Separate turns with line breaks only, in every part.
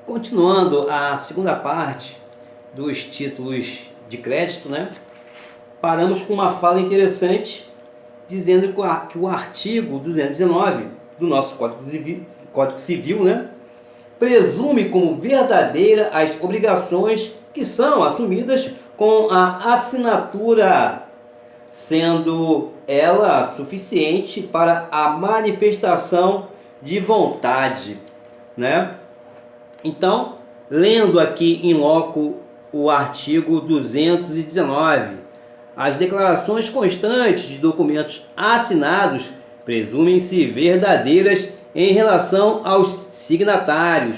Continuando a segunda parte dos títulos de crédito, né? Paramos com uma fala interessante dizendo que o artigo 219 do nosso Código Civil, né, presume como verdadeira as obrigações que são assumidas com a assinatura, sendo ela suficiente para a manifestação de vontade, né? Então, lendo aqui em loco o artigo 219, as declarações constantes de documentos assinados presumem-se verdadeiras em relação aos signatários.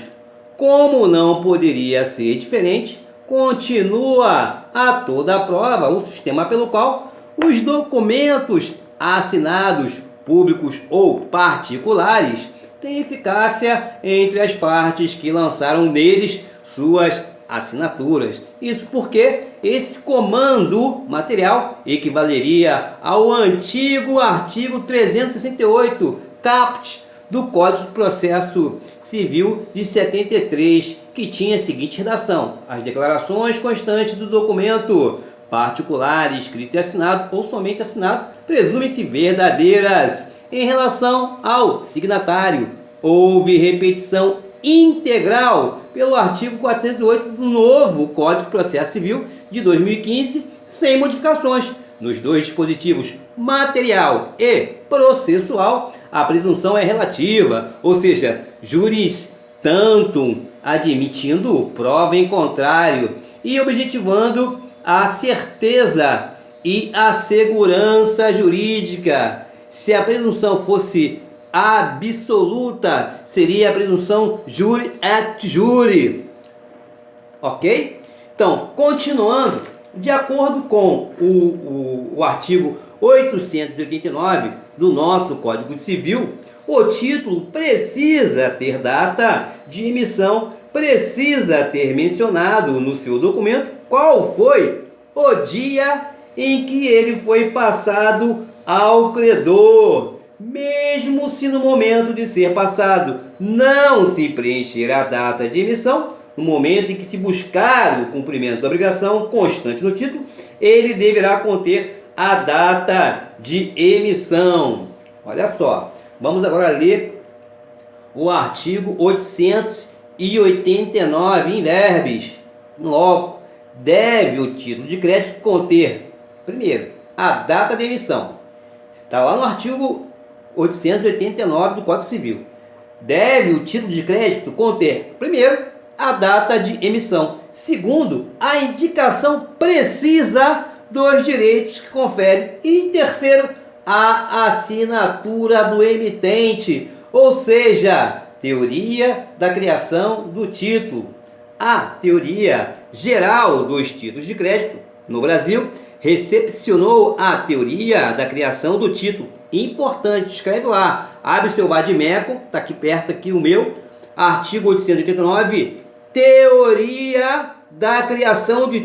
Como não poderia ser diferente, continua a toda a prova o sistema pelo qual os documentos assinados, públicos ou particulares, têm eficácia entre as partes que lançaram neles suas assinaturas. Isso porque esse comando material equivaleria ao antigo artigo 368 caput do Código de Processo Civil de 73, que tinha a seguinte redação: as declarações constantes do documento particular, escrito e assinado ou somente assinado, presumem-se verdadeiras em relação ao signatário. Houve repetição integral pelo artigo 408 do novo Código de Processo Civil de 2015, sem modificações. Nos dois dispositivos, material e processual, a presunção é relativa, ou seja, juris tantum, admitindo prova em contrário e objetivando a certeza e a segurança jurídica. Se a presunção fosse absoluta, seria a presunção juri et juri. Ok? Então, continuando, de acordo com o artigo 889 do nosso Código Civil, o título precisa ter data de emissão, precisa ter mencionado no seu documento qual foi o dia em que ele foi passado ao credor. Mesmo se no momento de ser passado não se preencher a data de emissão, no momento em que se buscar o cumprimento da obrigação constante no título, ele deverá conter a data de emissão. Olha só, vamos agora ler o artigo 889 em verbis. Logo, deve o título de crédito conter, primeiro, a data de emissão. Está lá no artigo 889 do Código Civil. Deve o título de crédito conter, primeiro, a data de emissão. Segundo, a indicação precisa dos direitos que confere. E terceiro, a assinatura do emitente, ou seja, teoria da criação do título. A teoria geral dos títulos de crédito no Brasil recepcionou a teoria da criação do título. Importante, escreve lá, abre seu vadimeco, está aqui perto aqui o meu, artigo 889, teoria da criação do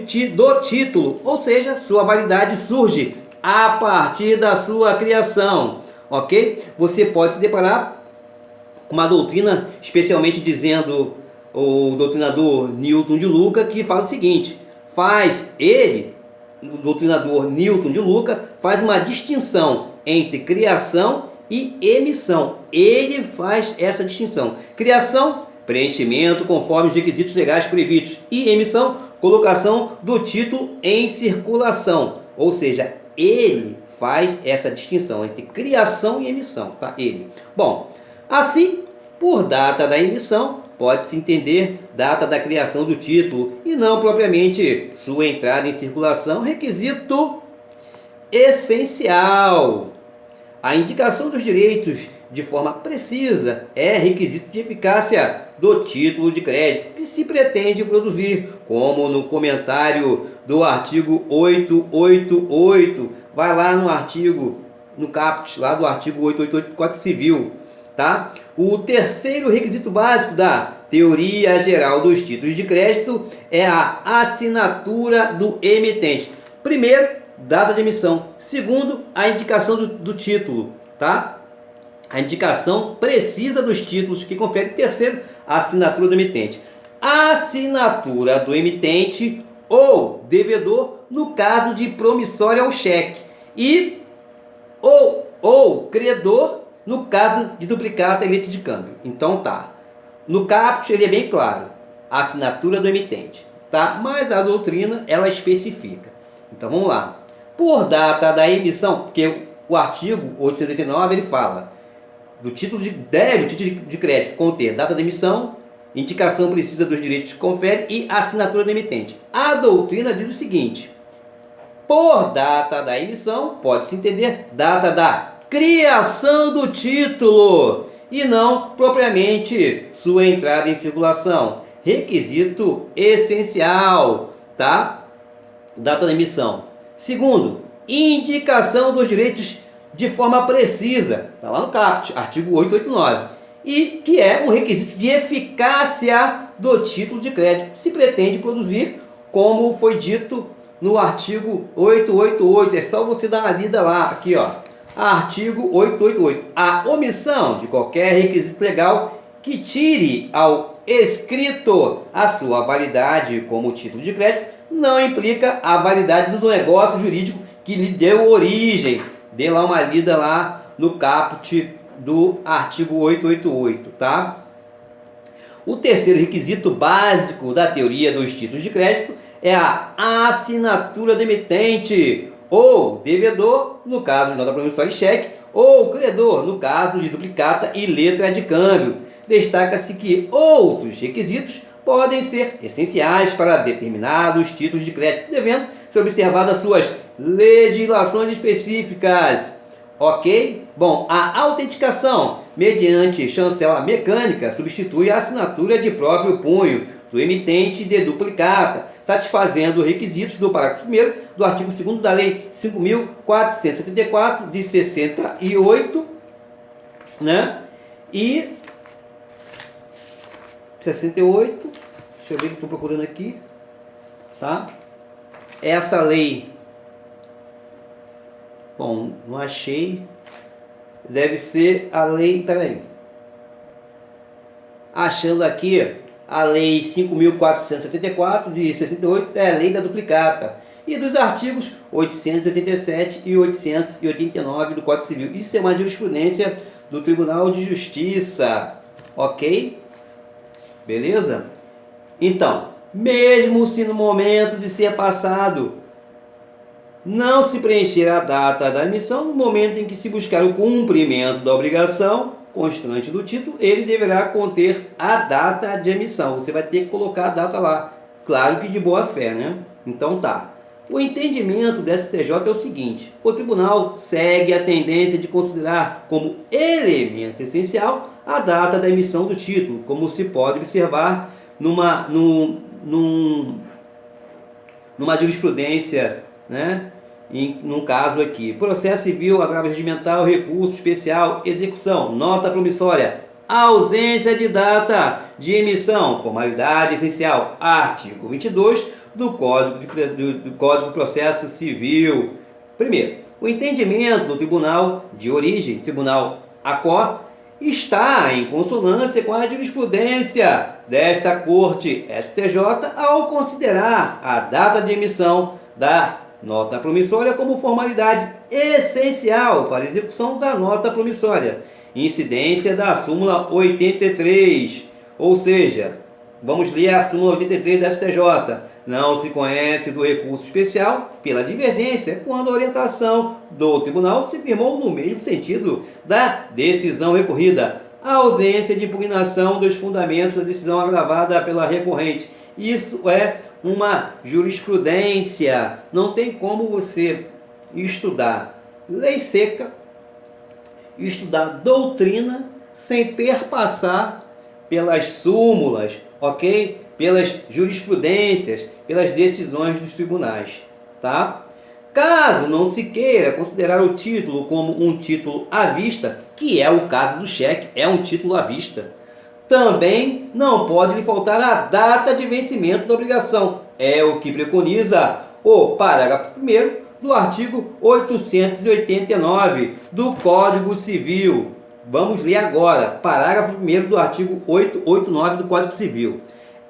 título, ou seja, sua validade surge a partir da sua criação, ok? Você pode se deparar com uma doutrina, especialmente dizendo o doutrinador Newton de Luca, que fala o seguinte, o doutrinador Newton de Luca faz uma distinção entre criação e emissão. Ele faz essa distinção. Criação, preenchimento conforme os requisitos legais previstos, e emissão, colocação do título em circulação. Ou seja, ele faz essa distinção entre criação e emissão, tá? Ele. Bom, assim, por data da emissão, pode-se entender data da criação do título e não propriamente sua entrada em circulação, requisito essencial. A indicação dos direitos de forma precisa é requisito de eficácia do título de crédito que se pretende produzir, como no comentário do artigo 888, vai lá no caput lá do artigo 888 do Código Civil, tá? O terceiro requisito básico da teoria geral dos títulos de crédito é a assinatura do emitente. Primeiro, data de emissão. Segundo, a indicação do título, tá? A indicação precisa dos títulos que confere. Terceiro, a assinatura do emitente. assinatura do emitente ou devedor no caso de promissória ou cheque e ou credor no caso de duplicata e letra de câmbio. Então tá. No caput ele é bem claro, a assinatura do emitente, tá? Mas a doutrina ela especifica. Então vamos lá. Por data da emissão, porque o artigo 889 ele fala do título de deve o título de crédito conter data da emissão, indicação precisa dos direitos que confere e assinatura do emitente. A doutrina diz o seguinte: por data da emissão pode-se entender data da criação do título e não propriamente sua entrada em circulação. Requisito essencial, tá? Data da emissão. Segundo, indicação dos direitos de forma precisa, está lá no caput, artigo 889, e que é um requisito de eficácia do título de crédito, se pretende produzir, como foi dito no artigo 888, é só você dar uma lida lá, aqui ó, artigo 888, a omissão de qualquer requisito legal que tire ao escrito a sua validade como título de crédito, não implica a validade do negócio jurídico que lhe deu origem. Dê lá uma lida lá no caput do artigo 888, tá? O terceiro requisito básico da teoria dos títulos de crédito é a assinatura do emitente ou devedor, no caso de nota promissória e cheque, ou credor, no caso de duplicata e letra de câmbio. Destaca-se que outros requisitos podem ser essenciais para determinados títulos de crédito, devendo ser observadas suas legislações específicas. Ok? Bom, a autenticação mediante chancela mecânica substitui a assinatura de próprio punho do emitente de duplicata, satisfazendo requisitos do parágrafo 1º do artigo 2º da Lei 5.474 de 68, né? E 68, deixa eu ver o que estou procurando aqui, tá? Essa lei, bom, não achei, deve ser a lei, peraí, achando aqui, a lei 5.474 de 68 é a lei da duplicata, e dos artigos 887 e 889 do Código Civil. Isso é uma jurisprudência do Tribunal de Justiça, ok? Beleza? Então, mesmo se no momento de ser passado não se preencher a data da emissão, no momento em que se buscar o cumprimento da obrigação constante do título, ele deverá conter a data de emissão. Você vai ter que colocar a data lá. Claro que de boa fé, né? Então tá. O entendimento do STJ é o seguinte: o tribunal segue a tendência de considerar como elemento essencial a data da emissão do título, como se pode observar numa jurisprudência, né? Num caso aqui, processo civil, agravo regimental, recurso especial, execução, nota promissória, ausência de data de emissão, formalidade essencial, artigo 22 do Código de Processo Civil. Primeiro, o entendimento do tribunal de origem, tribunal ACO, está em consonância com a jurisprudência desta Corte STJ ao considerar a data de emissão da nota promissória como formalidade essencial para a execução da nota promissória, incidência da súmula 83, ou seja, vamos ler a súmula 83 da STJ. Não se conhece do recurso especial pela divergência quando a orientação do tribunal se firmou no mesmo sentido da decisão recorrida. A ausência de impugnação dos fundamentos da decisão agravada pela recorrente. Isso é uma jurisprudência. Não tem como você estudar lei seca, estudar doutrina, sem perpassar pelas súmulas, ok? Pelas jurisprudências, pelas decisões dos tribunais, tá? Caso não se queira considerar o título como um título à vista, que é o caso do cheque, é um título à vista, também não pode lhe faltar a data de vencimento da obrigação. É o que preconiza o parágrafo 1º do artigo 889 do Código Civil. Vamos ler agora, parágrafo 1º do artigo 889 do Código Civil.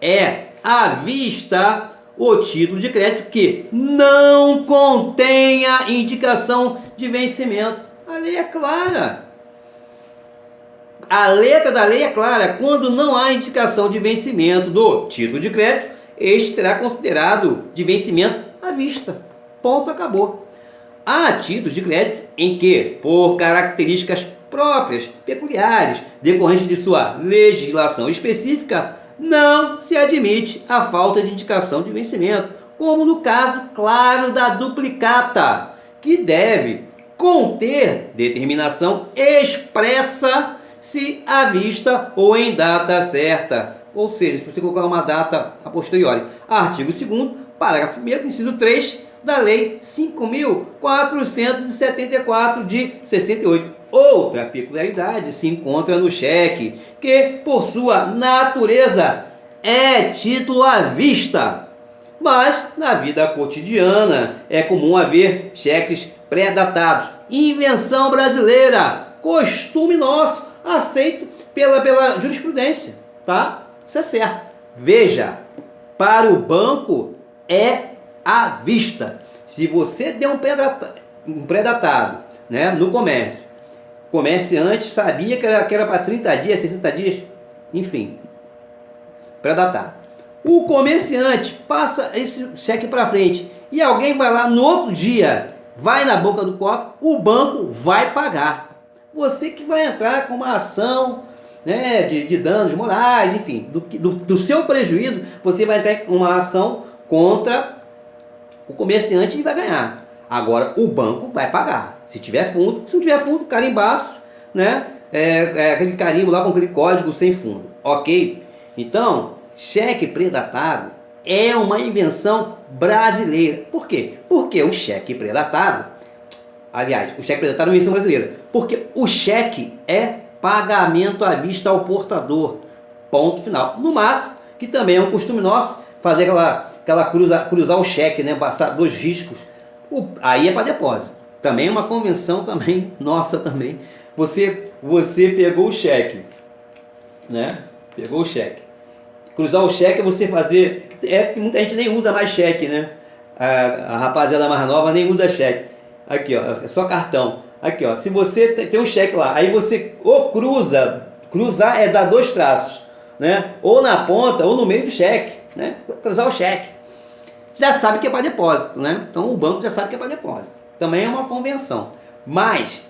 é à vista o título de crédito que não contenha indicação de vencimento. A lei é clara. A letra da lei é clara. Quando não há indicação de vencimento do título de crédito, este será considerado de vencimento à vista. Ponto, acabou. Há títulos de crédito em que, por características próprias, peculiares, decorrentes de sua legislação específica, não se admite a falta de indicação de vencimento, como no caso claro da duplicata, que deve conter determinação expressa se à vista ou em data certa. Ou seja, se você colocar uma data a posteriori. Artigo 2º, parágrafo 1º, inciso 3 da Lei 5.474 de 68. Outra peculiaridade se encontra no cheque, que por sua natureza é título à vista. Mas na vida cotidiana é comum haver cheques pré-datados. Invenção brasileira, costume nosso, aceito pela jurisprudência, tá? Isso é certo. Veja, para o banco é à vista. Se você der um pré-datado, né, no comércio, o comerciante sabia que era para 30 dias, 60 dias, enfim, pré-datado. O comerciante passa esse cheque para frente e alguém vai lá no outro dia, vai na boca do cofre, o banco vai pagar. Você que vai entrar com uma ação, né, de danos morais, enfim, do seu prejuízo, você vai entrar com uma ação contra o comerciante e vai ganhar. Agora o banco vai pagar. Se tiver fundo, se não tiver fundo, carimbaço, né? Aquele carimbo lá com aquele código sem fundo. Ok? Então, cheque pré-datado é uma invenção brasileira. Por quê? Porque o cheque pré-datado, aliás, o cheque pré-datado é uma invenção brasileira. Porque o cheque é pagamento à vista ao portador. Ponto final. No máximo, que também é um costume nosso, fazer aquela cruzar o cheque, né? Passar 2 riscos. Aí é para depósito. Também é uma convenção também nossa também. Você pegou o cheque, né? Pegou o cheque. Cruzar o cheque é você fazer. Muita gente nem usa mais cheque, né? A rapaziada mais nova nem usa cheque. Aqui, ó, é só cartão. Aqui, ó, se você tem um cheque lá, aí você ou cruzar é dar 2 traços, né? Ou na ponta ou no meio do cheque, né? Cruzar o cheque. Já sabe que é para depósito, né? Então o banco já sabe que é para depósito. Também é uma convenção. Mas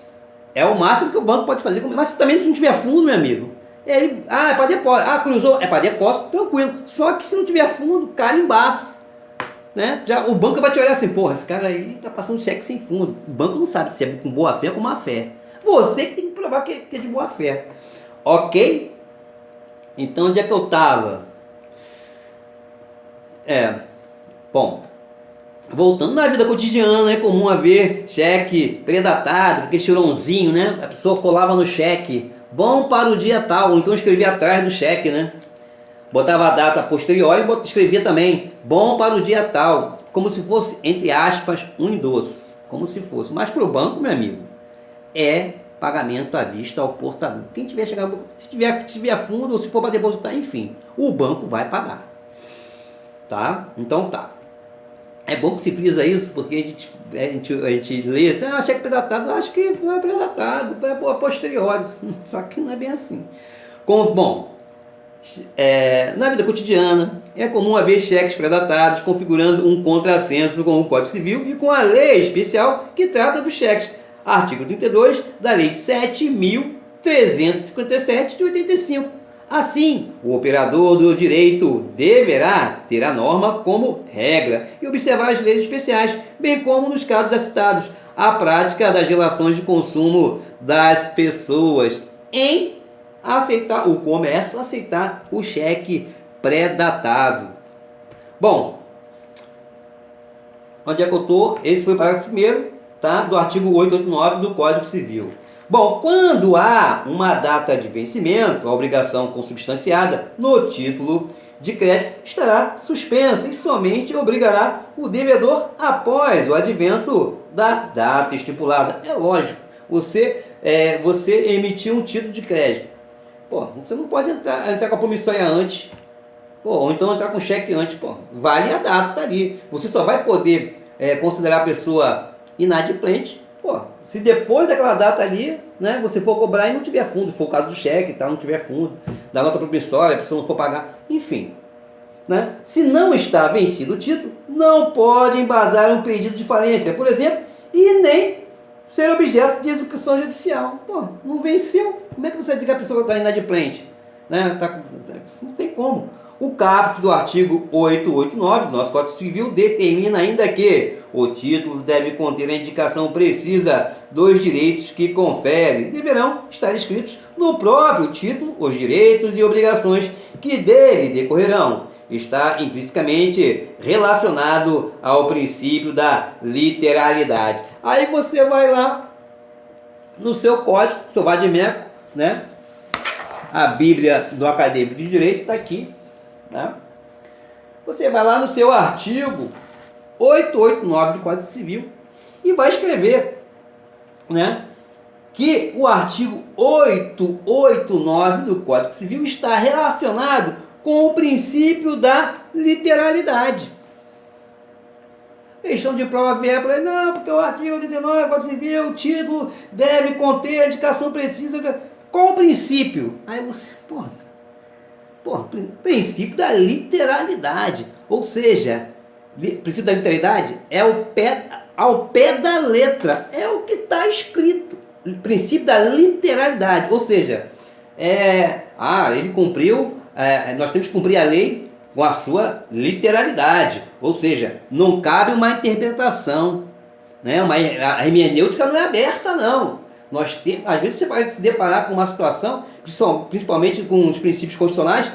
é o máximo que o banco pode fazer. Mas também se não tiver fundo, meu amigo, é para depósito. Cruzou, é para depósito, tranquilo. Só que se não tiver fundo, carimbaço. Né? Já, o banco vai te olhar assim, porra, esse cara aí tá passando cheque sem fundo. O banco não sabe se é com boa fé ou com má fé. Você que tem que provar que é de boa fé. Ok? Então onde é que eu tava? Bom, voltando na vida cotidiana, é comum haver cheque pré-datado, aquele chorãozinho, né? A pessoa colava no cheque, bom para o dia tal, ou então escrevia atrás do cheque, né? Botava a data posterior e escrevia também, bom para o dia tal, como se fosse, entre aspas, um endosso, como se fosse. Mas para o banco, meu amigo, é pagamento à vista ao portador. Quem tiver chegado, se tiver fundo ou se for para depositar, enfim, o banco vai pagar. Tá? Então tá. É bom que se frisa isso, porque a gente lê assim, cheque pré-datado, acho que não é pré-datado, é a posteriori. Só que não é bem assim. Na vida cotidiana, é comum haver cheques pré-datados configurando um contrassenso com o Código Civil e com a lei especial que trata dos cheques. Artigo 32 da Lei 7.357 de 85. Assim, o operador do direito deverá ter a norma como regra e observar as leis especiais, bem como, nos casos já citados, a prática das relações de consumo das pessoas em aceitar o comércio, aceitar o cheque pré-datado. Bom, onde é que eu estou? Esse foi o parágrafo 1º, tá? Do artigo 889 do Código Civil. Bom, quando há uma data de vencimento, a obrigação consubstanciada no título de crédito estará suspensa e somente obrigará o devedor após o advento da data estipulada. É lógico, você emitiu um título de crédito. Pô, você não pode entrar com a promissória antes, Pô, ou então entrar com cheque antes, pô, vale a data, tá ali. Você só vai poder considerar a pessoa inadimplente, pô, se depois daquela data ali, né, você for cobrar e não tiver fundo, se for o caso do cheque e tal, não tiver fundo, da nota promissória, a pessoa não for pagar, enfim. Né? Se não está vencido o título, não pode embasar um pedido de falência, por exemplo, e nem ser objeto de execução judicial. Pô, não venceu. Como é que você diz que a pessoa está inadimplente? Né? Não tem como. O caput do artigo 889 do nosso Código Civil determina ainda que o título deve conter a indicação precisa dos direitos que confere. Deverão estar escritos no próprio título os direitos e obrigações que dele decorrerão. Está intrinsecamente relacionado ao princípio da literalidade. Aí você vai lá no seu código, seu vade-mecum, né? A Bíblia do Acadêmico de Direito está aqui. Né? Você vai lá no seu artigo 889 do Código Civil e vai escrever, né, que o artigo 889 do Código Civil está relacionado com o princípio da literalidade. Questão de prova vier para ele, não, porque o artigo 89 do Código Civil, o título deve conter a indicação precisa. Qual o princípio? Aí você, princípio da literalidade. Ou seja, princípio da literalidade é ao pé da letra. É o que está escrito. Princípio da literalidade. Ou seja, ele cumpriu, nós temos que cumprir a lei com a sua literalidade. Ou seja, não cabe uma interpretação. Né? A hermenêutica não é aberta, não. Às vezes você vai se deparar com uma situação, principalmente com os princípios constitucionais.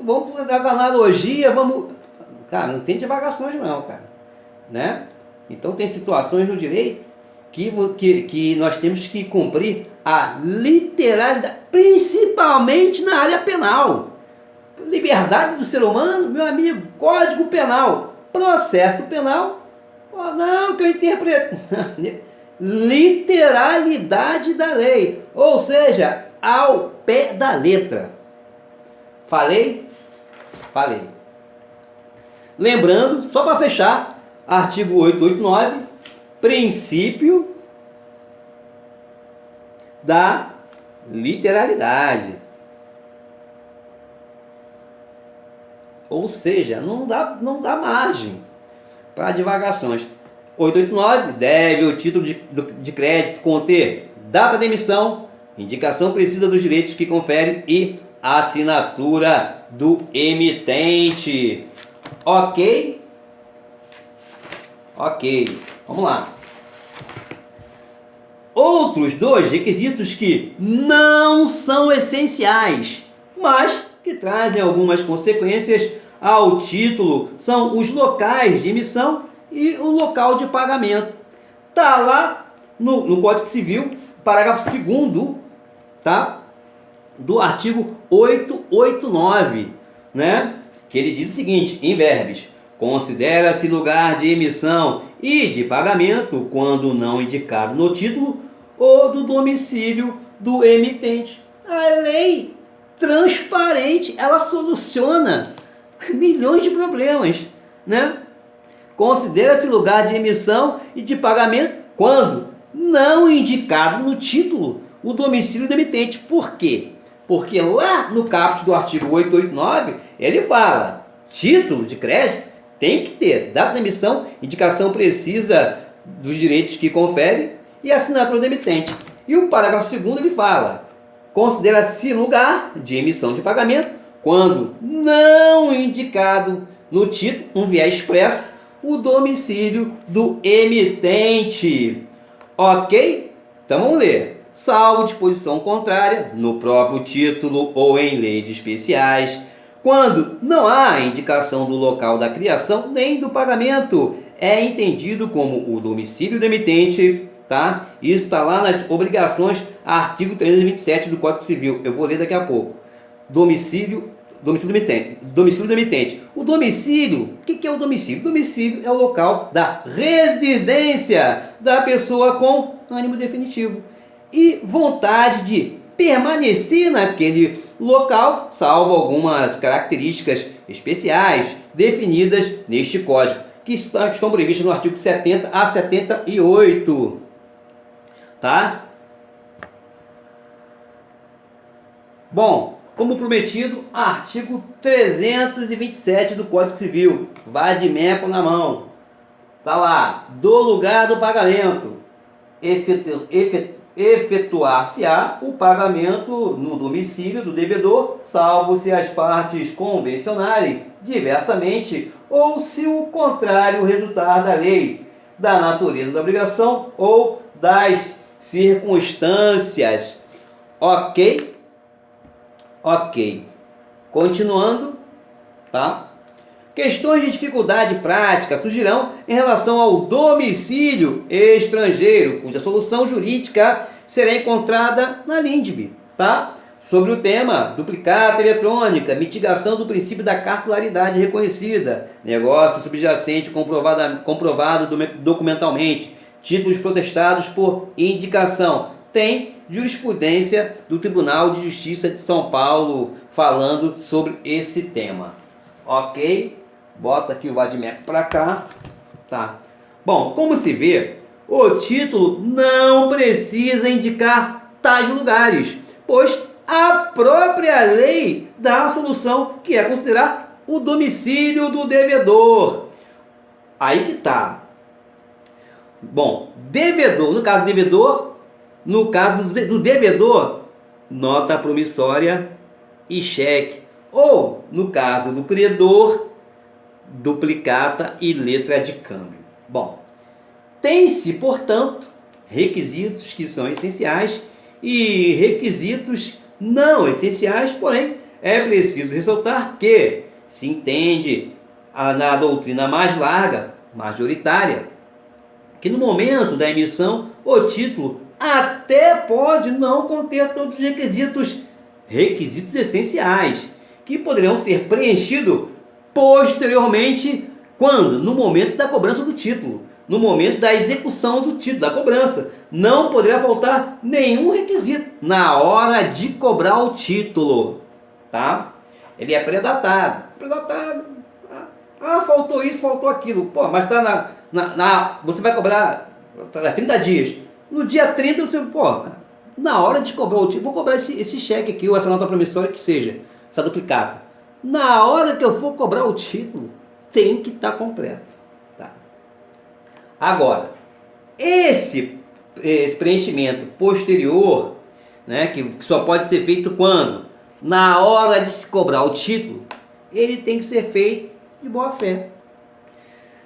Vamos dar uma analogia, vamos... Cara, não tem divagações não, cara. Né? Então tem situações no direito que nós temos que cumprir a literalidade, principalmente na área penal. Liberdade do ser humano, meu amigo, Código Penal, processo penal, não, que eu interpreto... literalidade da lei, ou seja, ao pé da letra. Falei? Falei. Lembrando, só para fechar, artigo 889, princípio da literalidade. Ou seja, não dá margem para divagações. 889, deve o título de crédito conter data de emissão, indicação precisa dos direitos que confere e assinatura do emitente. Ok? Ok, vamos lá. Outros dois requisitos que não são essenciais, mas que trazem algumas consequências ao título, são os locais de emissão e o local de pagamento. Está lá no Código Civil, parágrafo 2º, tá? Do artigo 889, né? Que ele diz o seguinte, em verbis: considera-se lugar de emissão e de pagamento, quando não indicado no título, ou do domicílio do emitente. A lei transparente, ela soluciona milhões de problemas, né? Considera-se lugar de emissão e de pagamento quando não indicado no título o domicílio do emitente. Por quê? Porque lá no caput do artigo 889, ele fala, título de crédito tem que ter data de emissão, indicação precisa dos direitos que confere e assinatura do emitente. E o parágrafo 2º ele fala, considera-se lugar de emissão de pagamento quando não indicado no título, um viés expresso, o domicílio do emitente. Ok? Então vamos ler. Salvo disposição contrária, no próprio título ou em leis especiais, quando não há indicação do local da criação nem do pagamento, é entendido como o domicílio do emitente, tá? Isso está lá nas obrigações, artigo 327 do Código Civil. Eu vou ler daqui a pouco. Domicílio do emitente. Domicílio do emitente. O domicílio, o que é o domicílio? O domicílio é o local da residência da pessoa com ânimo definitivo e vontade de permanecer naquele local, salvo algumas características especiais definidas neste Código, que estão previstas no artigo 70 a 78. Tá? Bom, como prometido, artigo 327 do Código Civil, vade-mecum na mão. Tá lá, do lugar do pagamento, efetuar-se-á o pagamento no domicílio do devedor, salvo se as partes convencionarem diversamente ou se o contrário resultar da lei, da natureza da obrigação ou das circunstâncias. Ok? Ok. Continuando, tá? Questões de dificuldade prática surgirão em relação ao domicílio estrangeiro, cuja solução jurídica será encontrada na LINDB, tá? Sobre o tema duplicata eletrônica, mitigação do princípio da cartularidade reconhecida, negócio subjacente comprovado documentalmente, títulos protestados por indicação. Tem jurisprudência do Tribunal de Justiça de São Paulo falando sobre esse tema. Ok? Bota aqui o vade-mecum para cá. Tá. Bom, como se vê, o título não precisa indicar tais lugares, pois a própria lei dá a solução, que é considerar o domicílio do devedor. Aí que tá. Bom, devedor, no caso do devedor, nota promissória e cheque. Ou, no caso do credor, duplicata e letra de câmbio. Bom, tem-se, portanto, requisitos que são essenciais e requisitos não essenciais, porém, é preciso ressaltar que se entende na doutrina mais larga, majoritária, que no momento da emissão, o título até pode não conter todos os requisitos essenciais, que poderão ser preenchidos posteriormente, quando? No momento da cobrança do título, no momento da execução do título, da cobrança. Não poderá faltar nenhum requisito na hora de cobrar o título, tá? Ele é predatado. Faltou isso, faltou aquilo. Pô, mas tá você vai cobrar 30 dias. No dia 30 você, na hora de cobrar o título, vou cobrar esse cheque aqui, ou essa nota promissória que seja, essa duplicata. Na hora que eu for cobrar o título, tem que estar completo. Tá? Agora, esse preenchimento posterior, né, que só pode ser feito quando? Na hora de se cobrar o título, ele tem que ser feito de boa fé.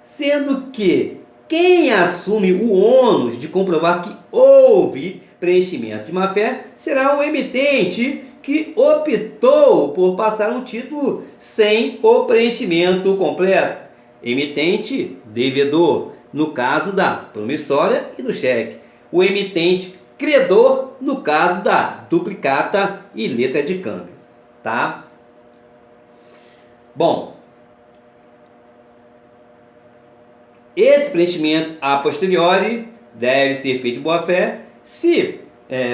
Sendo que quem assume o ônus de comprovar que houve preenchimento de má fé será o emitente que optou por passar um título sem o preenchimento completo. Emitente, devedor, no caso da promissória e do cheque. O emitente, credor, no caso da duplicata e letra de câmbio. Tá? Bom, esse preenchimento a posteriori deve ser feito de boa fé,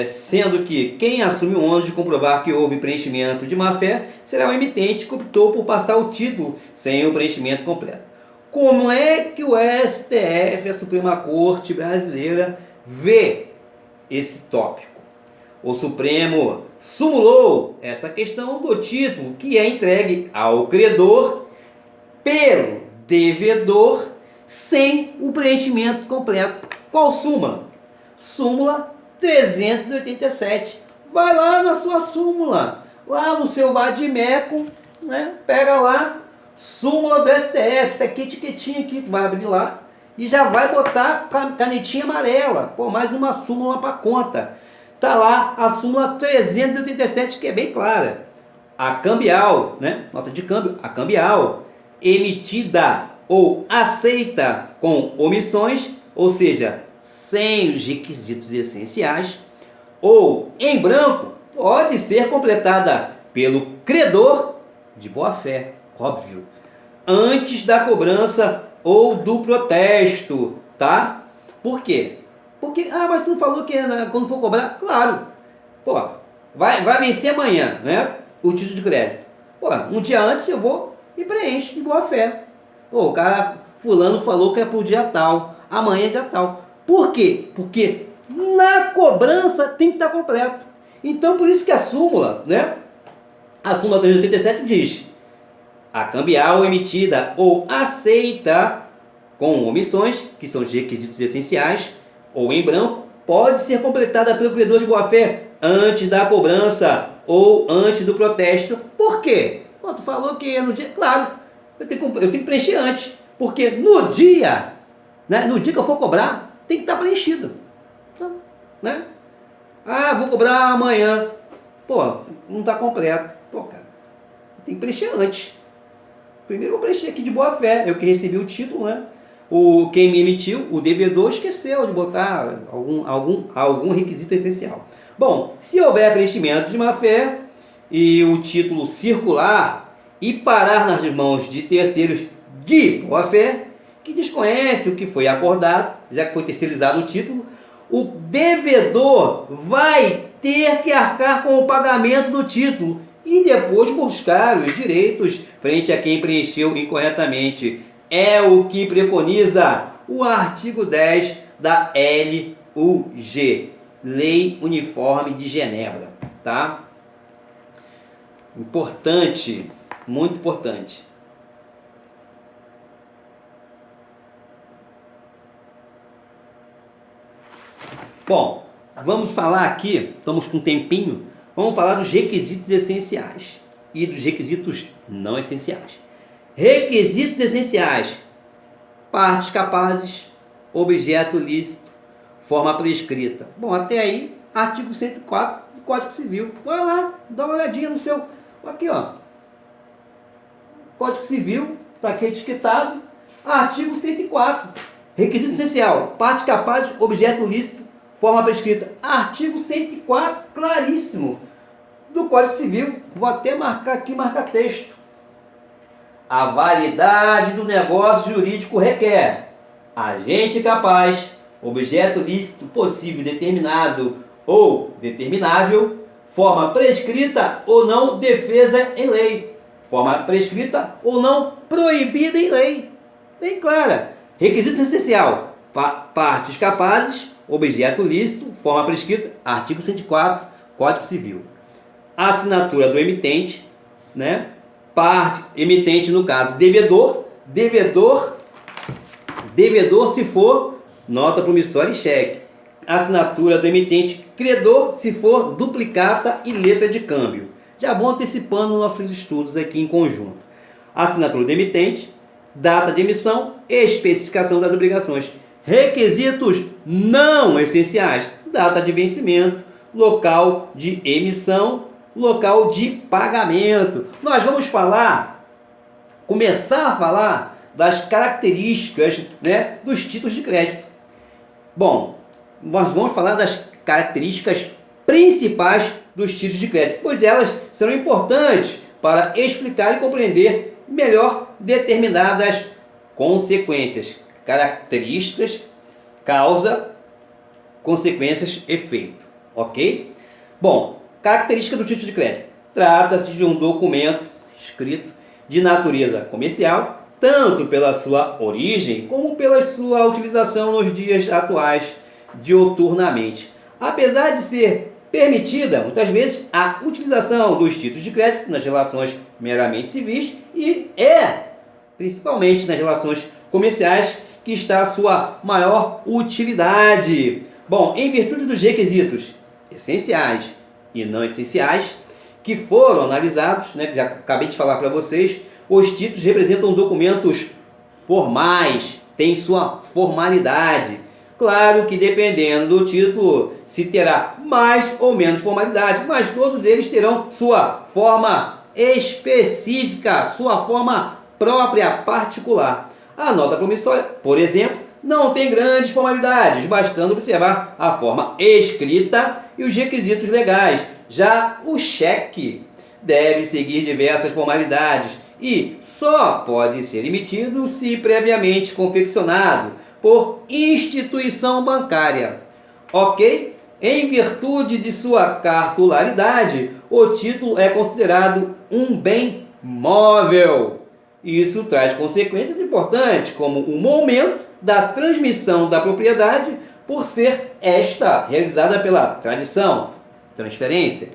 sendo que quem assume o ônus de comprovar que houve preenchimento de má fé será o emitente que optou por passar o título sem o preenchimento completo. Como é que o STF, a Suprema Corte Brasileira, vê esse tópico? O Supremo sumulou essa questão do título que é entregue ao credor pelo devedor sem o preenchimento completo. Qual súmula? Súmula 387. Vai lá na sua súmula, lá no seu vade-mecum, né? Pega lá, súmula do STF, tá aqui, etiquetinha aqui, tu vai abrir lá e já vai botar canetinha amarela. Pô, mais uma súmula para conta. Tá lá a súmula 387, que é bem clara. A cambial, né? Nota de câmbio, a cambial, emitida ou aceita com omissões, ou seja, sem os requisitos essenciais, ou em branco, pode ser completada pelo credor de boa fé, óbvio, antes da cobrança ou do protesto, tá? Por quê? Porque, mas você não falou que quando for cobrar? Claro, vai vencer amanhã, né? o título de crédito? Pô, um dia antes eu vou e preencho de boa fé. Pô, o cara fulano falou que é pro dia tal, amanhã é dia tal. Por quê? Porque na cobrança tem que estar completo. Então por isso que a súmula, né? A súmula 387 diz: a cambial emitida ou aceita com omissões, que são os requisitos essenciais, ou em branco, pode ser completada pelo credor de boa-fé antes da cobrança ou antes do protesto. Por quê? Bom, tu falou que é no dia... Claro, eu tenho que preencher antes, porque no dia, né, no dia que eu for cobrar, tem que estar preenchido. Então, né? Ah, vou cobrar amanhã. Pô, não está completo. Pô, cara, tem que preencher antes. Primeiro eu vou preencher aqui de boa fé, eu que recebi o título, né? Quem me emitiu, o devedor, esqueceu de botar algum requisito essencial. Bom, se houver preenchimento de má fé e o título circular e parar nas mãos de terceiros de boa fé, que desconhece o que foi acordado, já que foi terceirizado o título, o devedor vai ter que arcar com o pagamento do título e depois buscar os direitos frente a quem preencheu incorretamente. É o que preconiza o artigo 10 da LUG, Lei Uniforme de Genebra, tá? Importante, muito importante. Bom, vamos falar aqui, estamos com um tempinho, vamos falar dos requisitos essenciais e dos requisitos não essenciais. Requisitos essenciais: partes capazes, objeto lícito, forma prescrita. Bom, até aí, artigo 104 do Código Civil. Vai lá, dá uma olhadinha no seu... Aqui, ó. Código Civil, está aqui etiquetado. Artigo 104. Requisito essencial: parte capaz, objeto lícito, forma prescrita. Artigo 104, claríssimo, do Código Civil. Vou até marcar aqui, marcar texto. A validade do negócio jurídico requer agente capaz, objeto lícito possível determinado ou determinável, forma prescrita ou não defesa em lei, forma prescrita ou não proibida em lei. Bem clara. Requisito essencial: partes capazes, objeto lícito, forma prescrita. Artigo 104, Código Civil. Assinatura do emitente, né? Parte, emitente no caso, devedor se for nota promissória e cheque. Assinatura do emitente, credor se for duplicata e letra de câmbio. Já vou antecipando nossos estudos aqui em conjunto. Assinatura do emitente, data de emissão, especificação das obrigações. Requisitos não essenciais: data de vencimento, local de emissão, local de pagamento. Nós vamos começar a falar das características, né, dos títulos de crédito. Bom, nós vamos falar das características principais dos títulos de crédito, pois elas serão importantes para explicar e compreender melhor determinadas consequências. Características, causa, consequências, efeito. Ok? Bom, característica do título de crédito: trata-se de um documento escrito de natureza comercial, tanto pela sua origem como pela sua utilização nos dias atuais, diuturnamente. Apesar de ser permitida, muitas vezes, a utilização dos títulos de crédito nas relações meramente civis e principalmente nas relações comerciais, que está a sua maior utilidade. Bom, em virtude dos requisitos essenciais e não essenciais que foram analisados, né, já acabei de falar para vocês, os títulos representam documentos formais, têm sua formalidade. Claro que dependendo do título se terá mais ou menos formalidade, mas todos eles terão sua forma específica, sua forma própria, particular. A nota promissória, por exemplo, não tem grandes formalidades, bastando observar a forma escrita e os requisitos legais. Já o cheque deve seguir diversas formalidades e só pode ser emitido se previamente confeccionado por instituição bancária. Ok? Em virtude de sua cartularidade, o título é considerado um bem móvel. Isso traz consequências importantes, como o momento da transmissão da propriedade, por ser esta realizada pela tradição, transferência.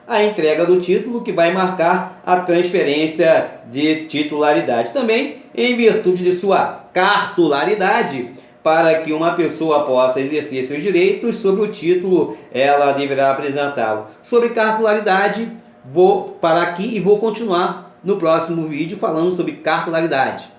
A entrega do título, que vai marcar a transferência de titularidade. Também, em virtude de sua cartularidade, para que uma pessoa possa exercer seus direitos sobre o título, ela deverá apresentá-lo. Sobre cartularidade, vou parar aqui e vou continuar no próximo vídeo falando sobre cartularidade.